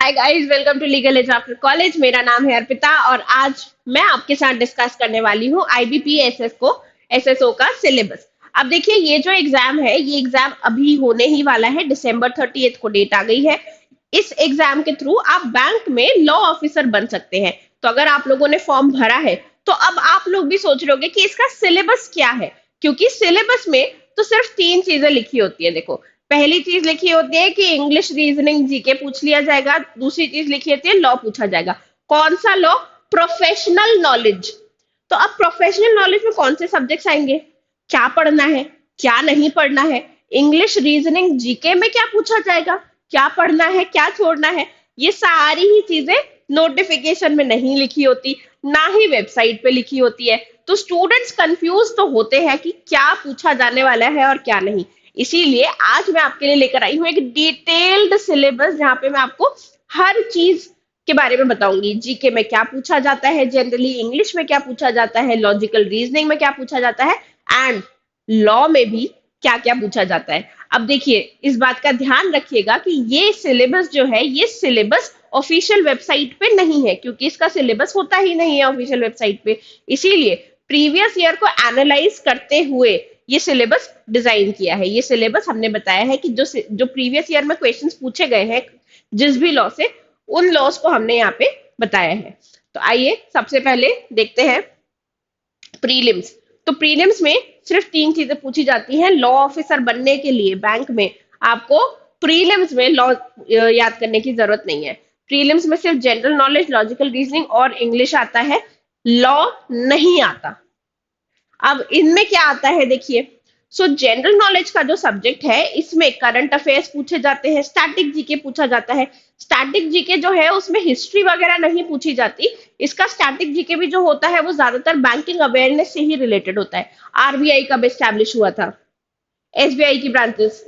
Hi guys, welcome to legal edge after college. मेरा नाम है अर्पिता और आज मैं आपके साथ डिस्कस करने वाली हूँ आईबीपीएसएस को एसएसओ का सिलेबस। अब देखिए, ये जो एग्जाम है ये एग्जाम अभी होने ही वाला है। दिसंबर 30 को डेट आ गई है। इस एग्जाम के थ्रू आप बैंक में लॉ ऑफिसर बन सकते हैं। तो अगर आप लोगों ने फॉर्म भरा है तो अब आप लोग भी सोच रहे होंगे कि इसका सिलेबस क्या है, क्योंकि सिलेबस में तो सिर्फ 3 चीजें लिखी होती है। देखो, पहली चीज लिखी होती है कि इंग्लिश, रीजनिंग, जीके पूछ लिया जाएगा। दूसरी चीज लिखी होती है लॉ पूछा जाएगा। कौन सा लॉ? Professional knowledge. तो अब प्रोफेशनल नॉलेज में कौन से सब्जेक्ट्स आएंगे, क्या पढ़ना है, क्या नहीं पढ़ना है, इंग्लिश, रीजनिंग, जीके में क्या पूछा जाएगा, क्या पढ़ना है, क्या छोड़ना है, ये सारी ही चीजें नोटिफिकेशन में नहीं लिखी होती, ना ही वेबसाइट पे लिखी होती है। तो स्टूडेंट्स कंफ्यूज तो होते हैं कि क्या पूछा जाने वाला है और क्या नहीं। इसीलिए आज मैं आपके लिए लेकर आई हूँ एक डिटेल्ड सिलेबस, जहां पे मैं आपको हर चीज के बारे में बताऊंगी। जीके में क्या पूछा जाता है जनरली, इंग्लिश में क्या पूछा जाता है, लॉजिकल रीजनिंग में क्या पूछा जाता है, एंड लॉ में भी क्या क्या पूछा जाता है। अब देखिए, इस बात का ध्यान रखिएगा कि ये सिलेबस जो है, ये सिलेबस ऑफिशियल वेबसाइट पे नहीं है, क्योंकि इसका सिलेबस होता ही नहीं है ऑफिशियल वेबसाइट पे। इसीलिए प्रीवियस ईयर को एनालाइज करते हुए ये सिलेबस डिजाइन किया है। ये सिलेबस हमने बताया है कि जो जो प्रीवियस ईयर में क्वेश्चंस पूछे गए हैं जिस भी लॉ से, उन लॉस को हमने यहाँ पे बताया है। तो आइए सबसे पहले देखते हैं प्रीलिम्स। तो प्रीलिम्स में सिर्फ 3 चीजें पूछी जाती हैं। लॉ ऑफिसर बनने के लिए बैंक में आपको प्रीलिम्स में लॉ याद करने की जरूरत नहीं है। प्रीलिम्स में सिर्फ जनरल नॉलेज, लॉजिकल रीजनिंग और इंग्लिश आता है, लॉ नहीं आता। अब इनमें क्या आता है देखिए। सो जनरल नॉलेज का जो सब्जेक्ट है, इसमें करंट अफेयर्स पूछे जाते हैं, स्टैटिक जीके पूछा जाता है। स्टैटिक जीके जो है उसमें हिस्ट्री वगैरह नहीं पूछी जाती। इसका स्टैटिक जीके भी जो होता है वो ज्यादातर बैंकिंग अवेयरनेस से ही रिलेटेड होता है। आरबीआई कब एस्टैब्लिश हुआ था, एसबीआई की ब्रांचेस,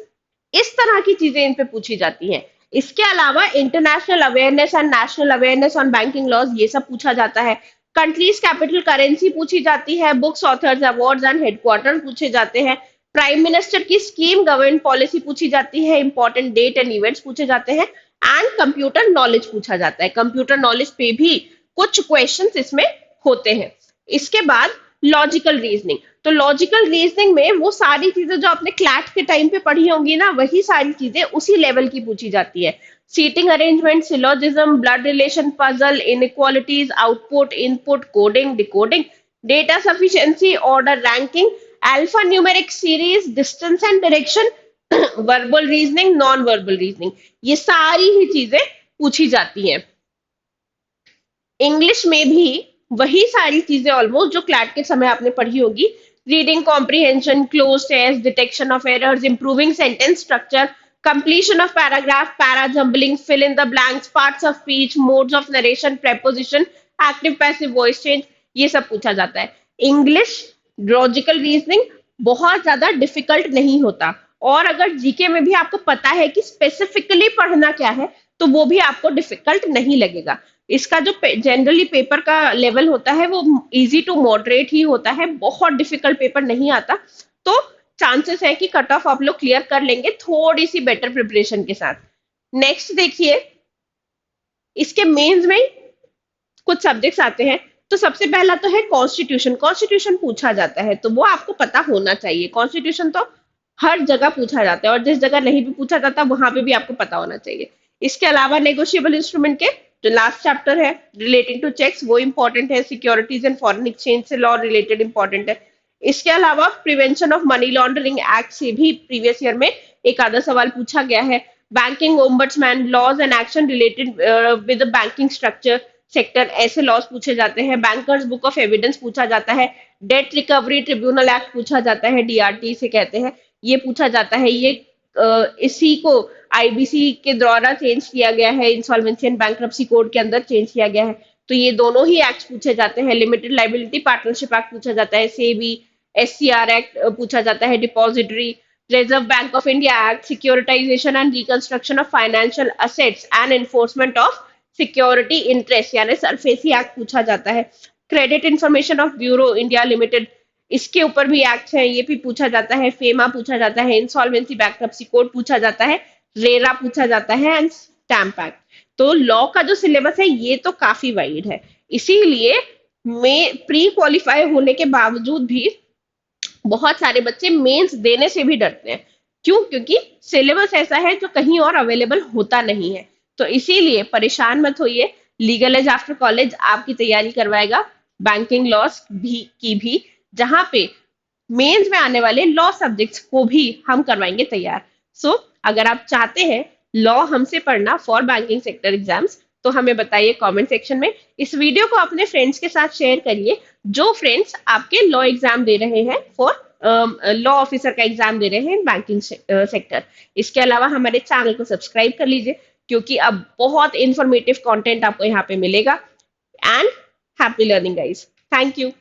इस तरह की चीजें इन पे पूछी जाती हैं। इसके अलावा international awareness and national awareness on banking laws, ये सब पूछा जाता है। कंट्रीज कैपिटल करेंसी पूछी जाती है। Books, authors, awards and headquarter पूछे जाते हैं। प्राइम मिनिस्टर की स्कीम, गवर्नमेंट पॉलिसी पूछी जाती है। इंपॉर्टेंट डेट एंड इवेंट्स पूछे जाते हैं। एंड कंप्यूटर नॉलेज पूछा जाता है। कंप्यूटर नॉलेज पे भी कुछ क्वेश्चंस इसमें होते हैं। इसके बाद लॉजिकल रीजनिंग। तो लॉजिकल रीजनिंग में वो सारी चीजें जो आपने क्लैट के टाइम पे पढ़ी होंगी ना, वही सारी चीजें उसी लेवल की पूछी जाती है। Seating arrangement, syllogism, blood relation, puzzle, inequalities, output, input, coding, decoding, data sufficiency, order, ranking, alpha numeric series, distance and direction, verbal reasoning, non verbal reasoning, ये सारी ही चीजें पूछी जाती हैं। इंग्लिश में भी वही सारी चीजें ऑलमोस्ट जो क्लैट के समय आपने पढ़ी होगी। Reading comprehension, cloze test, detection of errors, improving sentence structure, completion of paragraph, para jumbling, fill in the blanks, parts of speech, modes of narration, preposition, active passive voice change, ये सब पूछा जाता है। इंग्लिश, लॉजिकल रीजनिंग बहुत ज्यादा difficult नहीं होता। और अगर जीके में भी आपको पता है कि स्पेसिफिकली पढ़ना क्या है, तो वो भी आपको डिफिकल्ट नहीं लगेगा। इसका जो जनरली पेपर का लेवल होता है वो इजी टू मॉडरेट ही होता है, बहुत डिफिकल्ट पेपर नहीं आता। तो चांसेस है कि कट ऑफ आप लोग क्लियर कर लेंगे थोड़ी सी बेटर प्रिपरेशन के साथ। नेक्स्ट देखिए, इसके मेंस में कुछ सब्जेक्ट्स आते हैं। तो सबसे पहला तो है कॉन्स्टिट्यूशन। कॉन्स्टिट्यूशन पूछा जाता है तो वो आपको पता होना चाहिए। कॉन्स्टिट्यूशन तो हर जगह पूछा जाता है, और जिस जगह नहीं भी पूछा जाता वहां पे भी आपको पता होना चाहिए। इसके अलावा नेगोशिएबल इंस्ट्रूमेंट के जो लास्ट चैप्टर है रिलेटिंग टू चेक्स, वो इंपॉर्टेंट है। सिक्योरिटीज एंड फॉरेन एक्सचेंज से लॉ रिलेटेड इंपॉर्टेंट है। इसके अलावा prevention of money laundering act से भी प्रीवियस ईयर में एक आधा सवाल पूछा गया है। Banking ombudsman, laws and action related with banking structure sector, ऐसे लॉज पूछे जाते हैं। बैंकर्स बुक ऑफ एविडेंस पूछा जाता है। डेट रिकवरी ट्रिब्यूनल एक्ट पूछा जाता है, डीआरटी से कहते हैं, ये पूछा जाता है। ये इसी को आईबीसी के द्वारा चेंज किया गया है, इंसॉल्वेंसी एंड बैंक्रप्सी कोड के अंदर चेंज किया गया है। तो ये दोनों ही एक्ट पूछे जाते हैं। लिमिटेड लाइबिलिटी पार्टनरशिप एक्ट पूछा जाता है। सेबी, एससीआर एक्ट पूछा जाता है। Depository, reserve bank of India act, securitisation and reconstruction of financial assets and enforcement of security interest यानी सरफेसी एक्ट पूछा जाता है। Credit information of bureau India limited, इसके ऊपर भी एक्ट है, ये भी पूछा जाता है। फेमा पूछा जाता है। इंसॉल्वेंसी बैंक्रप्सी कोड पूछा जाता है। रेरा पूछा जाता है एंड स्टैम्प एक्ट। तो लॉ का जो सिलेबस है ये तो काफी वाइड है, इसीलिए में प्री क्वालिफाई होने के बावजूद भी बहुत सारे बच्चे मेंस देने से भी डरते हैं। क्यों? क्योंकि सिलेबस ऐसा है जो कहीं और अवेलेबल होता नहीं है। तो इसीलिए परेशान मत होइए, लीगल एज आफ्टर कॉलेज आपकी तैयारी करवाएगा बैंकिंग लॉस भी की भी, जहां पे मेंस में आने वाले लॉ सब्जेक्ट्स को भी हम करवाएंगे तैयार। सो अगर आप चाहते हैं लॉ हमसे पढ़ना फॉर बैंकिंग सेक्टर एग्जाम्स, तो हमें बताइए कमेंट सेक्शन में। इस वीडियो को अपने फ्रेंड्स के साथ शेयर करिए, जो फ्रेंड्स आपके लॉ एग्जाम दे रहे हैं फॉर लॉ ऑफिसर का एग्जाम दे रहे हैं बैंकिंग सेक्टर। इसके अलावा हमारे चैनल को सब्सक्राइब कर लीजिए, क्योंकि अब बहुत इंफॉर्मेटिव कंटेंट आपको यहाँ पे मिलेगा। And happy learning guys, thank you.